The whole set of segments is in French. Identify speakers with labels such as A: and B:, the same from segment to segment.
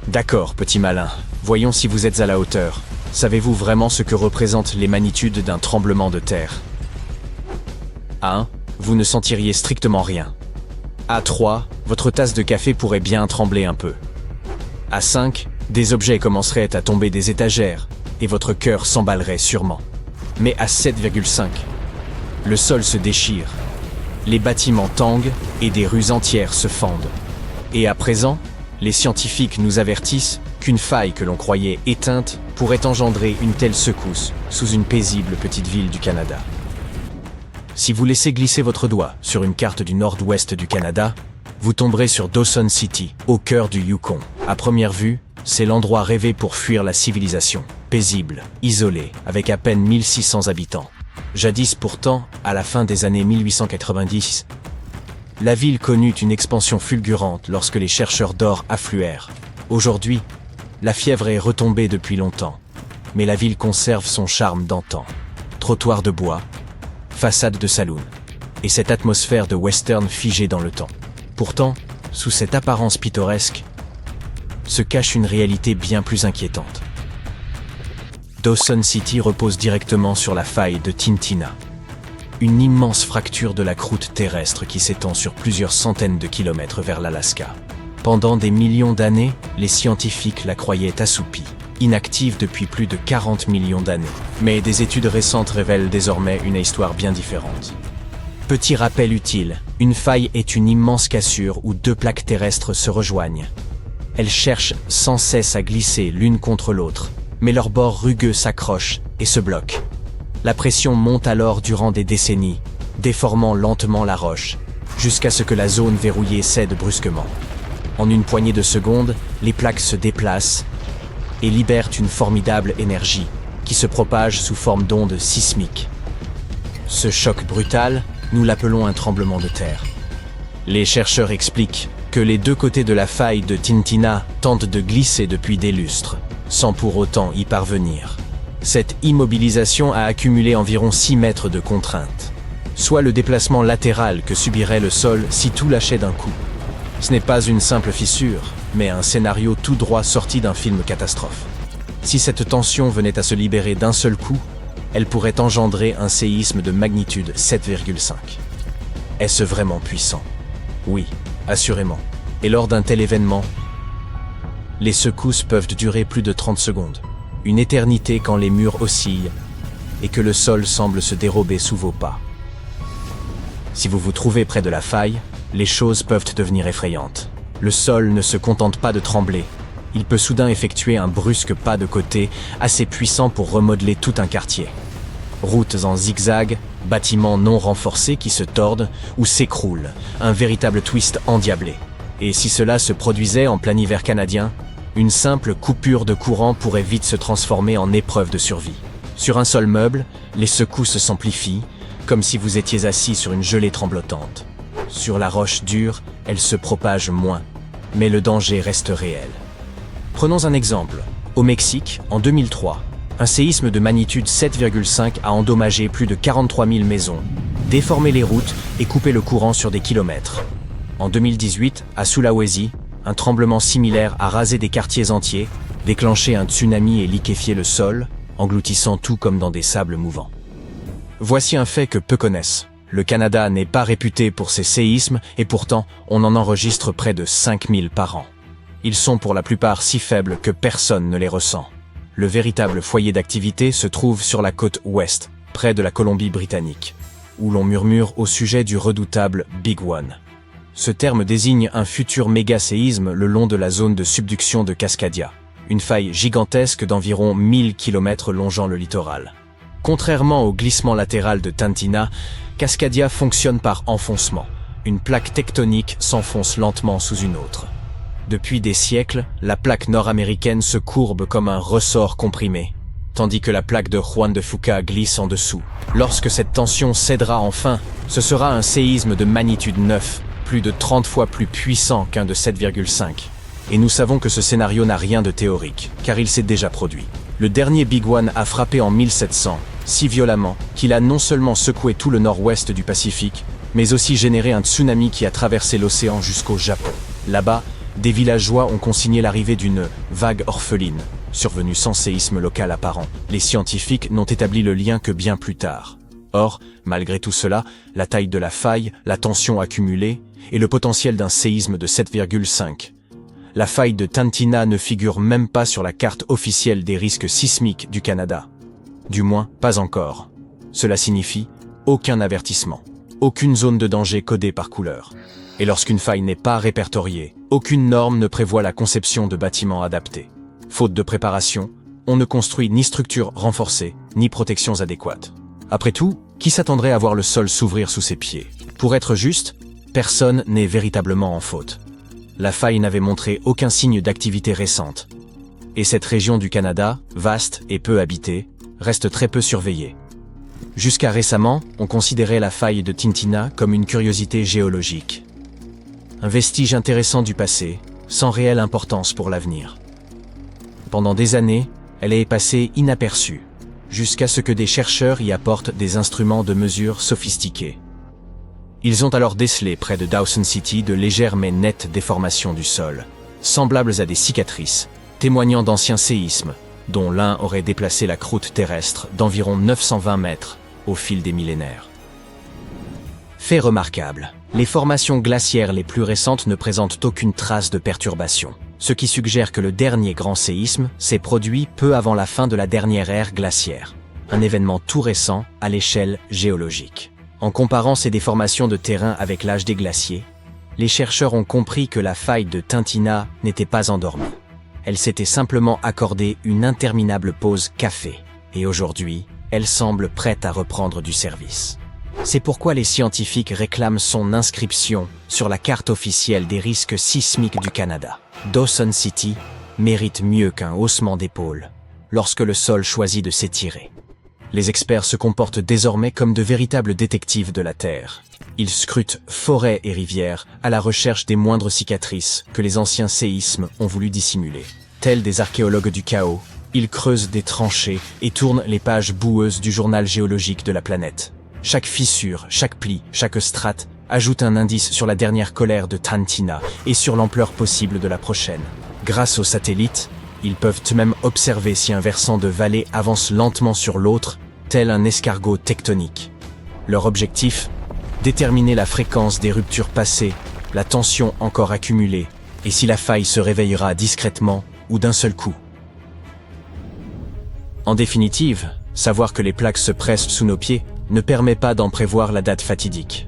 A: D'accord, petit malin. Voyons si vous êtes à la hauteur. Savez-vous vraiment ce que représentent les magnitudes d'un tremblement de terre? À 1, vous ne sentiriez strictement rien. À 3, votre tasse de café pourrait bien trembler un peu. À 5, des objets commenceraient à tomber des étagères, et votre cœur s'emballerait sûrement. Mais à 7,5, le sol se déchire, les bâtiments tanguent et des rues entières se fendent. Et à présent, les scientifiques nous avertissent qu'une faille que l'on croyait éteinte pourrait engendrer une telle secousse sous une paisible petite ville du Canada. Si vous laissez glisser votre doigt sur une carte du nord-ouest du Canada, vous tomberez sur Dawson City, au cœur du Yukon. À première vue, c'est l'endroit rêvé pour fuir la civilisation. Paisible, isolé, avec à peine 1600 habitants. Jadis pourtant, à la fin des années 1890, la ville connut une expansion fulgurante lorsque les chercheurs d'or affluèrent. Aujourd'hui, la fièvre est retombée depuis longtemps, mais la ville conserve son charme d'antan. Trottoirs de bois, façades de saloon, et cette atmosphère de western figée dans le temps. Pourtant, sous cette apparence pittoresque, se cache une réalité bien plus inquiétante. Dawson City repose directement sur la faille de Tintina, une immense fracture de la croûte terrestre qui s'étend sur plusieurs centaines de kilomètres vers l'Alaska. Pendant des millions d'années, les scientifiques la croyaient assoupie, inactive depuis plus de 40 millions d'années. Mais des études récentes révèlent désormais une histoire bien différente. Petit rappel utile, une faille est une immense cassure où deux plaques terrestres se rejoignent. Elles cherchent sans cesse à glisser l'une contre l'autre, mais leurs bords rugueux s'accrochent et se bloquent. La pression monte alors durant des décennies, déformant lentement la roche, jusqu'à ce que la zone verrouillée cède brusquement. En une poignée de secondes, les plaques se déplacent et libèrent une formidable énergie qui se propage sous forme d'ondes sismiques. Ce choc brutal, nous l'appelons un tremblement de terre. Les chercheurs expliquent que les deux côtés de la faille de Tintina tentent de glisser depuis des lustres, sans pour autant y parvenir. Cette immobilisation a accumulé environ 6 mètres de contrainte, soit le déplacement latéral que subirait le sol si tout lâchait d'un coup. Ce n'est pas une simple fissure, mais un scénario tout droit sorti d'un film catastrophe. Si cette tension venait à se libérer d'un seul coup, elle pourrait engendrer un séisme de magnitude 7,5. Est-ce vraiment puissant? Oui, assurément. Et lors d'un tel événement, les secousses peuvent durer plus de 30 secondes. Une éternité quand les murs oscillent et que le sol semble se dérober sous vos pas. Si vous vous trouvez près de la faille, les choses peuvent devenir effrayantes. Le sol ne se contente pas de trembler. Il peut soudain effectuer un brusque pas de côté assez puissant pour remodeler tout un quartier. Routes en zigzag, bâtiments non renforcés qui se tordent ou s'écroulent, un véritable twist endiablé. Et si cela se produisait en plein hiver canadien, une simple coupure de courant pourrait vite se transformer en épreuve de survie. Sur un seul meuble, les secousses s'amplifient, comme si vous étiez assis sur une gelée tremblotante. Sur la roche dure, elle se propage moins, mais le danger reste réel. Prenons un exemple. Au Mexique, en 2003, un séisme de magnitude 7,5 a endommagé plus de 43 000 maisons, déformé les routes et coupé le courant sur des kilomètres. En 2018, à Sulawesi, un tremblement similaire a rasé des quartiers entiers, déclenché un tsunami et liquéfié le sol, engloutissant tout comme dans des sables mouvants. Voici un fait que peu connaissent. Le Canada n'est pas réputé pour ses séismes et pourtant on en enregistre près de 5000 par an. Ils sont pour la plupart si faibles que personne ne les ressent. Le véritable foyer d'activité se trouve sur la côte ouest, près de la Colombie-Britannique, où l'on murmure au sujet du redoutable Big One. Ce terme désigne un futur méga-séisme le long de la zone de subduction de Cascadia, une faille gigantesque d'environ 1000 km longeant le littoral. Contrairement au glissement latéral de Tintina, Cascadia fonctionne par enfoncement. Une plaque tectonique s'enfonce lentement sous une autre. Depuis des siècles, la plaque nord-américaine se courbe comme un ressort comprimé, tandis que la plaque de Juan de Fuca glisse en dessous. Lorsque cette tension cédera enfin, ce sera un séisme de magnitude 9, plus de 30 fois plus puissant qu'un de 7,5. Et nous savons que ce scénario n'a rien de théorique, car il s'est déjà produit. Le dernier Big One a frappé en 1700, si violemment qu'il a non seulement secoué tout le nord-ouest du Pacifique, mais aussi généré un tsunami qui a traversé l'océan jusqu'au Japon. Là-bas, Des villageois ont consigné l'arrivée d'une « vague orpheline », survenue sans séisme local apparent. Les scientifiques n'ont établi le lien que bien plus tard. Or, malgré tout cela, la taille de la faille, la tension accumulée et le potentiel d'un séisme de 7,5. La faille de Tantina ne figure même pas sur la carte officielle des risques sismiques du Canada. Du moins, pas encore. Cela signifie aucun avertissement, aucune zone de danger codée par couleur. Et lorsqu'une faille n'est pas répertoriée, aucune norme ne prévoit la conception de bâtiments adaptés. Faute de préparation, on ne construit ni structures renforcées, ni protections adéquates. Après tout, qui s'attendrait à voir le sol s'ouvrir sous ses pieds? Pour être juste, personne n'est véritablement en faute. La faille n'avait montré aucun signe d'activité récente. Et cette région du Canada, vaste et peu habitée, reste très peu surveillée. Jusqu'à récemment, on considérait la faille de Tintina comme une curiosité géologique. Un vestige intéressant du passé, sans réelle importance pour l'avenir. Pendant des années, elle est passée inaperçue, jusqu'à ce que des chercheurs y apportent des instruments de mesure sophistiqués. Ils ont alors décelé près de Dawson City de légères mais nettes déformations du sol, semblables à des cicatrices, témoignant d'anciens séismes, dont l'un aurait déplacé la croûte terrestre d'environ 920 mètres au fil des millénaires. Fait remarquable, les formations glaciaires les plus récentes ne présentent aucune trace de perturbation, ce qui suggère que le dernier grand séisme s'est produit peu avant la fin de la dernière ère glaciaire, un événement tout récent à l'échelle géologique. En comparant ces déformations de terrain avec l'âge des glaciers, les chercheurs ont compris que la faille de Tintina n'était pas endormie. Elle s'était simplement accordé une interminable pause café, et aujourd'hui, elle semble prête à reprendre du service. C'est pourquoi les scientifiques réclament son inscription sur la carte officielle des risques sismiques du Canada. Dawson City mérite mieux qu'un haussement d'épaule lorsque le sol choisit de s'étirer. Les experts se comportent désormais comme de véritables détectives de la Terre. Ils scrutent forêts et rivières à la recherche des moindres cicatrices que les anciens séismes ont voulu dissimuler. Tels des archéologues du chaos, ils creusent des tranchées et tournent les pages boueuses du journal géologique de la planète. Chaque fissure, chaque pli, chaque strate ajoute un indice sur la dernière colère de Tantina et sur l'ampleur possible de la prochaine. Grâce aux satellites, ils peuvent même observer si un versant de vallée avance lentement sur l'autre, tel un escargot tectonique. Leur objectif? Déterminer la fréquence des ruptures passées, la tension encore accumulée, et si la faille se réveillera discrètement ou d'un seul coup. En définitive, savoir que les plaques se pressent sous nos pieds ne permet pas d'en prévoir la date fatidique.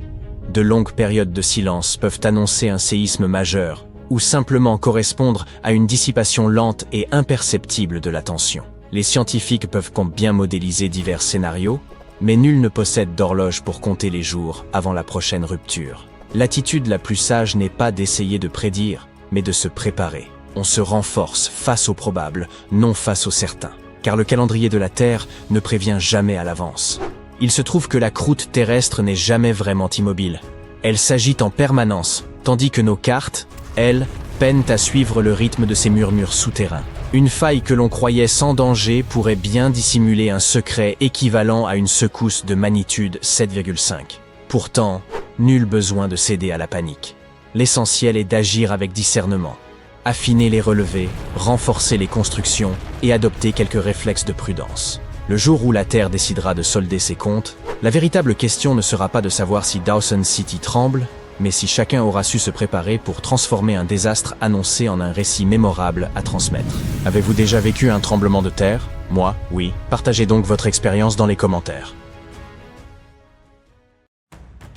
A: De longues périodes de silence peuvent annoncer un séisme majeur, ou simplement correspondre à une dissipation lente et imperceptible de la tension. Les scientifiques peuvent bien modéliser divers scénarios, mais nul ne possède d'horloge pour compter les jours avant la prochaine rupture. L'attitude la plus sage n'est pas d'essayer de prédire, mais de se préparer. On se renforce face au probable, non face au certain, car le calendrier de la Terre ne prévient jamais à l'avance. Il se trouve que la croûte terrestre n'est jamais vraiment immobile. Elle s'agite en permanence, tandis que nos cartes, elles, peinent à suivre le rythme de ces murmures souterrains. Une faille que l'on croyait sans danger pourrait bien dissimuler un secret équivalent à une secousse de magnitude 7,5. Pourtant, nul besoin de céder à la panique. L'essentiel est d'agir avec discernement, affiner les relevés, renforcer les constructions et adopter quelques réflexes de prudence. Le jour où la Terre décidera de solder ses comptes, la véritable question ne sera pas de savoir si Dawson City tremble, mais si chacun aura su se préparer pour transformer un désastre annoncé en un récit mémorable à transmettre. Avez-vous déjà vécu un tremblement de terre? Moi, oui. Partagez donc votre expérience dans les commentaires.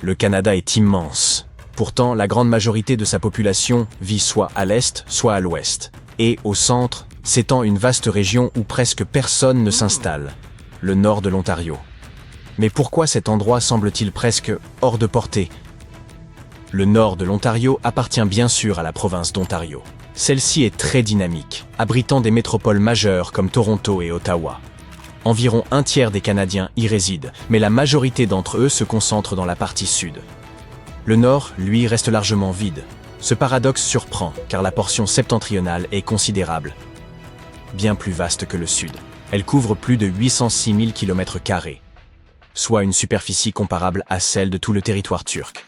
A: Le Canada est immense. Pourtant, la grande majorité de sa population vit soit à l'est, soit à l'ouest. Et, au centre, s'étend une vaste région où presque personne ne s'installe, le nord de l'Ontario. Mais pourquoi cet endroit semble-t-il presque hors de portée? Le nord de l'Ontario appartient bien sûr à la province d'Ontario. Celle-ci est très dynamique, abritant des métropoles majeures comme Toronto et Ottawa. Environ un tiers des Canadiens y résident, mais la majorité d'entre eux se concentrent dans la partie sud. Le nord, lui, reste largement vide. Ce paradoxe surprend, car la portion septentrionale est considérable, bien plus vaste que le sud. Elle couvre plus de 806 000 km², soit une superficie comparable à celle de tout le territoire turc.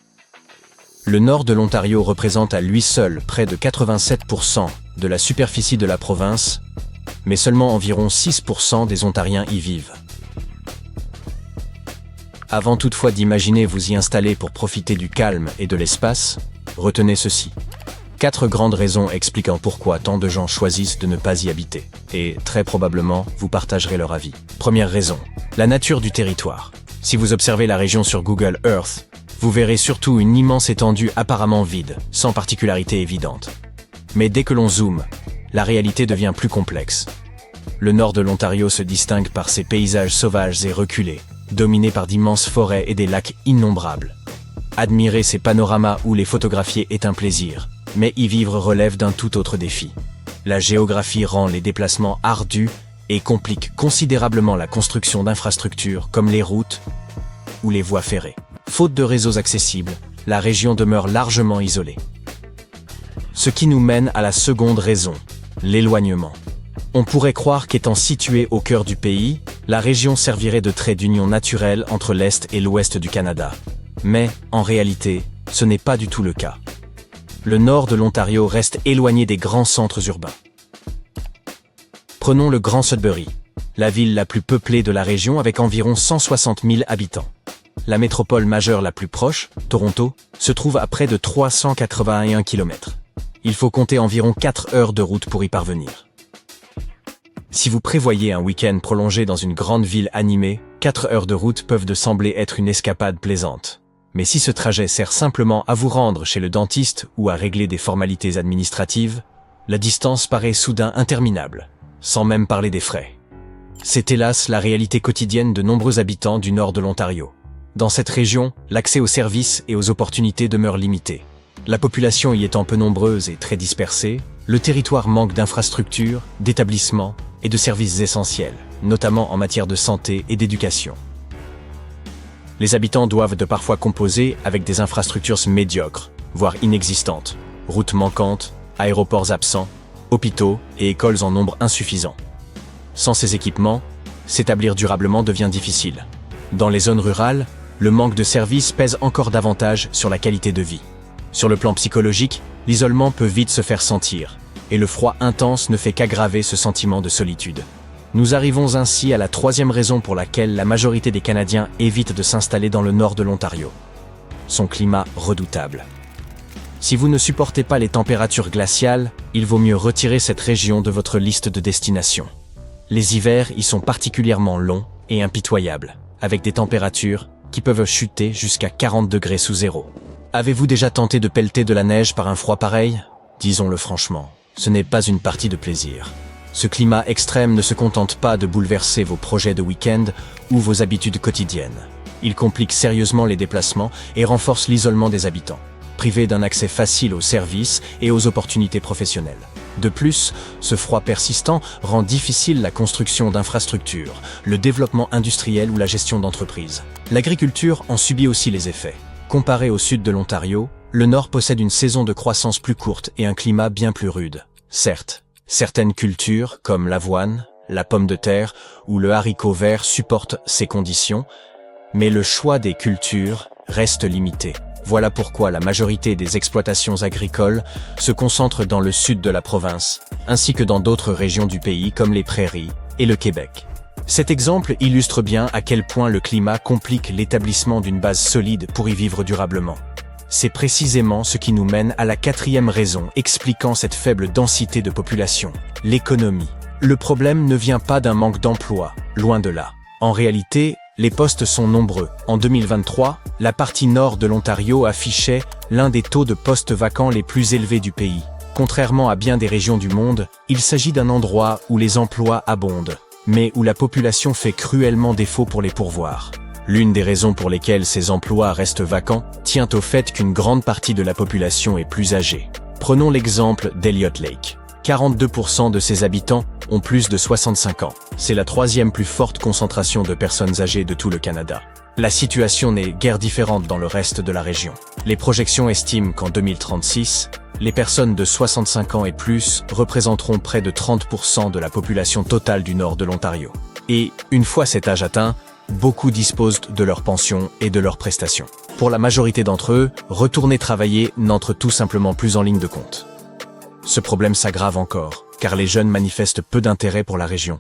A: Le nord de l'Ontario représente à lui seul près de 87% de la superficie de la province, mais seulement environ 6% des Ontariens y vivent. Avant toutefois d'imaginer vous y installer pour profiter du calme et de l'espace, retenez ceci. 4 grandes raisons expliquant pourquoi tant de gens choisissent de ne pas y habiter. Et, très probablement, vous partagerez leur avis. Première raison, la nature du territoire. Si vous observez la région sur Google Earth, vous verrez surtout une immense étendue apparemment vide, sans particularité évidente. Mais dès que l'on zoome, la réalité devient plus complexe. Le nord de l'Ontario se distingue par ses paysages sauvages et reculés, dominés par d'immenses forêts et des lacs innombrables. Admirer ces panoramas ou les photographier est un plaisir, mais y vivre relève d'un tout autre défi. La géographie rend les déplacements ardus et complique considérablement la construction d'infrastructures comme les routes ou les voies ferrées. Faute de réseaux accessibles, la région demeure largement isolée. Ce qui nous mène à la seconde raison, l'éloignement. On pourrait croire qu'étant située au cœur du pays, la région servirait de trait d'union naturel entre l'Est et l'Ouest du Canada. Mais, en réalité, ce n'est pas du tout le cas. Le nord de l'Ontario reste éloigné des grands centres urbains. Prenons le Grand Sudbury, la ville la plus peuplée de la région avec environ 160 000 habitants. La métropole majeure la plus proche, Toronto, se trouve à près de 381 km. Il faut compter environ 4 heures de route pour y parvenir. Si vous prévoyez un week-end prolongé dans une grande ville animée, 4 heures de route peuvent sembler être une escapade plaisante. Mais si ce trajet sert simplement à vous rendre chez le dentiste ou à régler des formalités administratives, la distance paraît soudain interminable, sans même parler des frais. C'est hélas la réalité quotidienne de nombreux habitants du nord de l'Ontario. Dans cette région, l'accès aux services et aux opportunités demeure limité. La population y étant peu nombreuse et très dispersée, le territoire manque d'infrastructures, d'établissements et de services essentiels, notamment en matière de santé et d'éducation. Les habitants doivent de parfois composer avec des infrastructures médiocres, voire inexistantes, routes manquantes, aéroports absents, hôpitaux et écoles en nombre insuffisant. Sans ces équipements, s'établir durablement devient difficile. Dans les zones rurales, le manque de services pèse encore davantage sur la qualité de vie. Sur le plan psychologique, l'isolement peut vite se faire sentir, et le froid intense ne fait qu'aggraver ce sentiment de solitude. Nous arrivons ainsi à la troisième raison pour laquelle la majorité des Canadiens évitent de s'installer dans le nord de l'Ontario. Son climat redoutable. Si vous ne supportez pas les températures glaciales, il vaut mieux retirer cette région de votre liste de destinations. Les hivers y sont particulièrement longs et impitoyables, avec des températures qui peuvent chuter jusqu'à 40 degrés sous zéro. Avez-vous déjà tenté de pelleter de la neige par un froid pareil? Disons-le franchement, ce n'est pas une partie de plaisir. Ce climat extrême ne se contente pas de bouleverser vos projets de week-end ou vos habitudes quotidiennes. Il complique sérieusement les déplacements et renforce l'isolement des habitants, privés d'un accès facile aux services et aux opportunités professionnelles. De plus, ce froid persistant rend difficile la construction d'infrastructures, le développement industriel ou la gestion d'entreprises. L'agriculture en subit aussi les effets. Comparé au sud de l'Ontario, le nord possède une saison de croissance plus courte et un climat bien plus rude. Certes, certaines cultures, comme l'avoine, la pomme de terre ou le haricot vert supportent ces conditions, mais le choix des cultures reste limité. Voilà pourquoi la majorité des exploitations agricoles se concentrent dans le sud de la province, ainsi que dans d'autres régions du pays comme les prairies et le Québec. Cet exemple illustre bien à quel point le climat complique l'établissement d'une base solide pour y vivre durablement. C'est précisément ce qui nous mène à la quatrième raison expliquant cette faible densité de population, l'économie. Le problème ne vient pas d'un manque d'emploi, loin de là. En réalité, les postes sont nombreux. En 2023, la partie nord de l'Ontario affichait l'un des taux de postes vacants les plus élevés du pays. Contrairement à bien des régions du monde, il s'agit d'un endroit où les emplois abondent, mais où la population fait cruellement défaut pour les pourvoir. L'une des raisons pour lesquelles ces emplois restent vacants tient au fait qu'une grande partie de la population est plus âgée. Prenons l'exemple d'Elliott Lake. 42% de ses habitants ont plus de 65 ans. C'est la troisième plus forte concentration de personnes âgées de tout le Canada. La situation n'est guère différente dans le reste de la région. Les projections estiment qu'en 2036, les personnes de 65 ans et plus représenteront près de 30% de la population totale du nord de l'Ontario. Et, une fois cet âge atteint, beaucoup disposent de leur pension et de leurs prestations. Pour la majorité d'entre eux, retourner travailler n'entre tout simplement plus en ligne de compte. Ce problème s'aggrave encore, car les jeunes manifestent peu d'intérêt pour la région.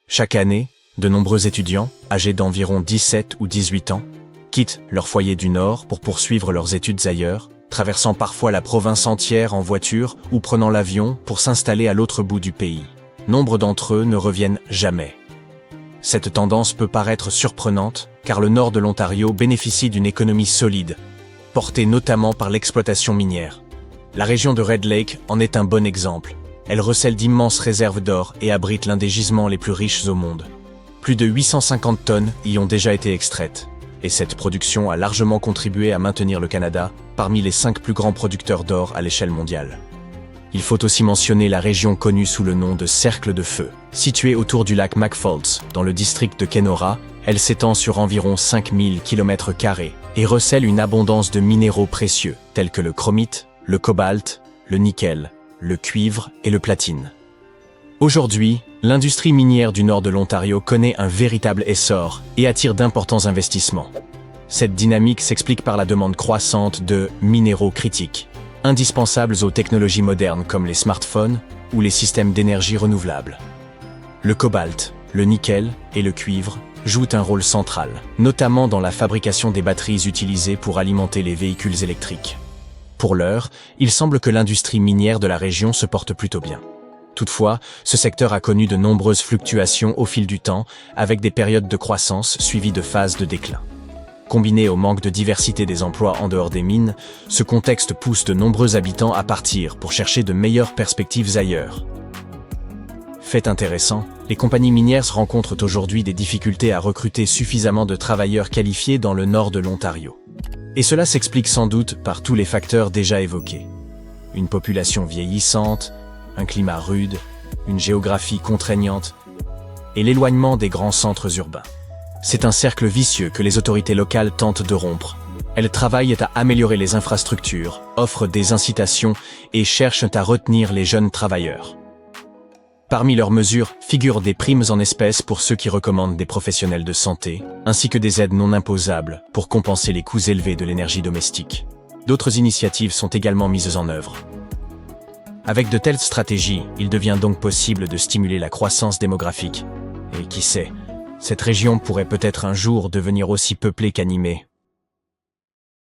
A: Chaque année, de nombreux étudiants, âgés d'environ 17 ou 18 ans, quittent leur foyer du Nord pour poursuivre leurs études ailleurs, traversant parfois la province entière en voiture ou prenant l'avion pour s'installer à l'autre bout du pays. Nombre d'entre eux ne reviennent jamais. Cette tendance peut paraître surprenante, car le nord de l'Ontario bénéficie d'une économie solide, portée notamment par l'exploitation minière. La région de Red Lake en est un bon exemple. Elle recèle d'immenses réserves d'or et abrite l'un des gisements les plus riches au monde. Plus de 850 tonnes y ont déjà été extraites, et cette production a largement contribué à maintenir le Canada parmi les 5 plus grands producteurs d'or à l'échelle mondiale. Il faut aussi mentionner la région connue sous le nom de Cercle de Feu. Située autour du lac McFalls, dans le district de Kenora, elle s'étend sur environ 5000 km² et recèle une abondance de minéraux précieux, tels que le chromite, le cobalt, le nickel, le cuivre et le platine. Aujourd'hui, l'industrie minière du nord de l'Ontario connaît un véritable essor et attire d'importants investissements. Cette dynamique s'explique par la demande croissante de minéraux critiques, indispensables aux technologies modernes comme les smartphones ou les systèmes d'énergie renouvelable. Le cobalt, le nickel et le cuivre jouent un rôle central, notamment dans la fabrication des batteries utilisées pour alimenter les véhicules électriques. Pour l'heure, il semble que l'industrie minière de la région se porte plutôt bien. Toutefois, ce secteur a connu de nombreuses fluctuations au fil du temps, avec des périodes de croissance suivies de phases de déclin. Combiné au manque de diversité des emplois en dehors des mines, ce contexte pousse de nombreux habitants à partir pour chercher de meilleures perspectives ailleurs. Fait intéressant, les compagnies minières rencontrent aujourd'hui des difficultés à recruter suffisamment de travailleurs qualifiés dans le nord de l'Ontario. Et cela s'explique sans doute par tous les facteurs déjà évoqués. Une population vieillissante, un climat rude, une géographie contraignante et l'éloignement des grands centres urbains. C'est un cercle vicieux que les autorités locales tentent de rompre. Elles travaillent à améliorer les infrastructures, offrent des incitations et cherchent à retenir les jeunes travailleurs. Parmi leurs mesures figurent des primes en espèces pour ceux qui recommandent des professionnels de santé, ainsi que des aides non imposables pour compenser les coûts élevés de l'énergie domestique. D'autres initiatives sont également mises en œuvre. Avec de telles stratégies, il devient donc possible de stimuler la croissance démographique. Et qui sait, cette région pourrait peut-être un jour devenir aussi peuplée qu'animée.